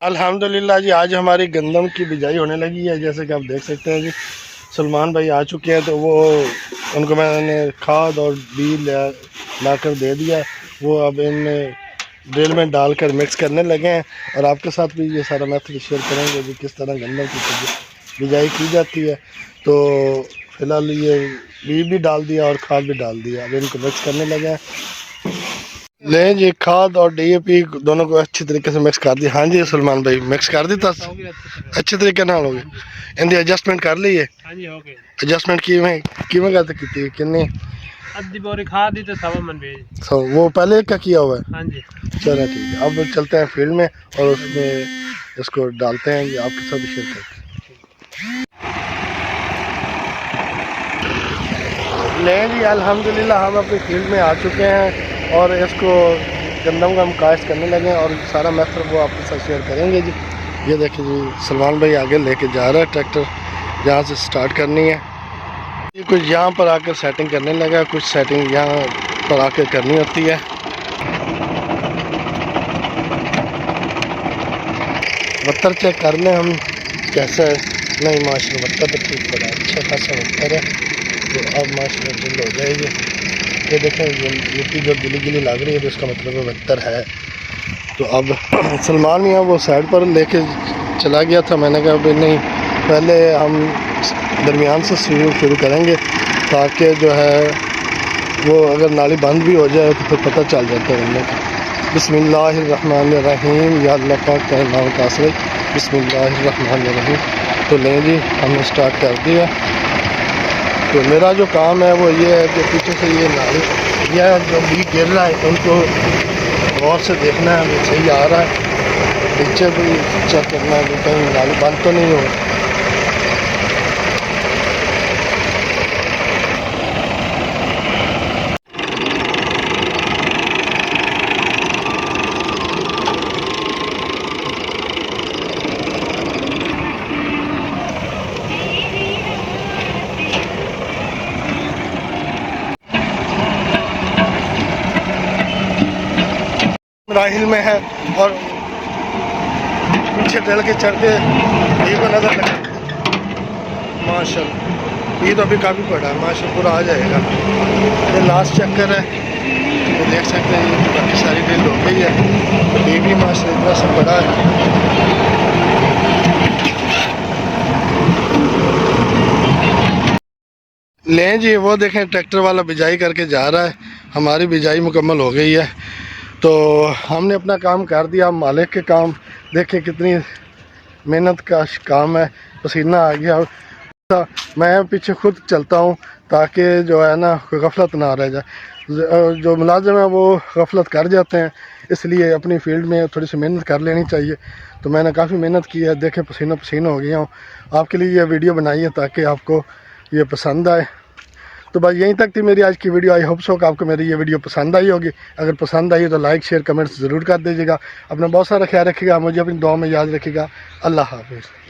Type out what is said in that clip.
अल्हम्दुलिल्लाह जी, आज हमारी गंदम की बिजाई होने लगी है। जैसे कि आप देख सकते हैं जी, सलमान भाई आ चुके हैं, तो वो उनको मैंने खाद और बीज ला कर दे दिया। वो अब इन ड्रिल में डालकर मिक्स करने लगे हैं और आपके साथ भी ये सारा मेथड शेयर करेंगे जी, किस तरह गंदम की बिजाई की जाती है। तो फिलहाल ये बीज भी डाल दिया और खाद भी डाल दिया, अब इनको मिक्स करने लगे हैं। ले जी, खाद और डीएपी दोनों को अच्छी तरीके से मिक्स कर दिया। हाँ जी सलमान भाई, मिक्स कर दी अच्छे तरीके नाल हो गए। इनकी एडजस्टमेंट कर ली है। एडजस्टमेंट किवें करते कितनी आधी बोरी खाद दी तो सवा मन भेज। वो पहले क्या किया हुआ है। हाँ जी, चलो ठीक है, अब चलते हैं फील्ड में और उसमें इसको डालते हैं, ये आपके साथ शेयर करते हैं। ले जी, अल्हम्दुलिल्लाह हम अपनी फील्ड में आ चुके हैं और इसको गंदम का हम काश्त करने लगे हैं और सारा मेथड वो आपके साथ शेयर करेंगे जी। ये देखिए जी, सलमान भाई आगे लेके जा रहा है ट्रैक्टर, जहाँ से स्टार्ट करनी है। ये कुछ यहाँ पर आकर सेटिंग करने लगा, कुछ सेटिंग यहाँ पर आकर करनी होती है। बत्तर चेक कर लें हम कैसा है। नहीं माशाल्लाह, बत्तर तो ठीक पड़ा, अच्छा खासा बत्तर है। तो अब माशाल्लाह ड्रिल हो जाएगी। ये देखें, ये मिट्टी जो गिली गिली लग रही है तो इसका मतलब है बत्तर है। तो अब सलमान यहाँ वो साइड पर लेके चला गया था, मैंने कहा भाई नहीं, पहले हम दरमियान से शुरू करेंगे ताकि जो है वो अगर नाली बंद भी हो जाए तो फिर पता चल जाता है हमें। बिस्मिल्लाहिर्रहमानिर्रहीम, या अल्लाह पाक का नाम का असर, बिस्मिल्लाहिर्रहमानिर्रहीम। तो लें जी, हमने स्टार्ट कर दिया। तो मेरा जो काम है वो ये है कि पीछे से ये नाली या जो भी गिर रहा है उनको गौर से देखना है, हमें सही आ रहा है। पीछे भी चेक करना है कि कहीं नाली बंद तो नहीं हो। राहिल में है और पीछे डल के चढ़ते ये को नजर लगा। माशाल्लाह, ये तो अभी काफ़ी बड़ा है, माशाल्लाह पूरा आ जाएगा। ये लास्ट चक्कर है, तो देख सकते हैं ये काफ़ी सारी ड्रिल हो गई है। तो ये भी माशाल्लाह इतना सा बड़ा है। लें जी, वो देखें ट्रैक्टर वाला बिजाई करके जा रहा है। हमारी बिजाई मुकम्मल हो गई है, तो हमने अपना काम कर दिया। मालिक के काम देखें, कितनी मेहनत का काम है, पसीना आ गया। मैं पीछे खुद चलता हूँ ताकि जो है ना गफलत ना रह जाए। जो मुलाजिम है वो गफलत कर जाते हैं, इसलिए अपनी फील्ड में थोड़ी सी मेहनत कर लेनी चाहिए। तो मैंने काफ़ी मेहनत की है, देखें पसीना पसीना हो गया हूँ। आपके लिए ये वीडियो बनाई है ताकि आपको ये पसंद आए। तो बस यहीं तक थी मेरी आज की वीडियो। आई होप सो कि आपको मेरी ये वीडियो पसंद आई होगी। अगर पसंद आई तो लाइक शेयर कमेंट्स ज़रूर कर दीजिएगा। अपना बहुत सारा ख्याल रखिएगा, मुझे अपनी दुआ में याद रखिएगा। अल्लाह हाफिज़।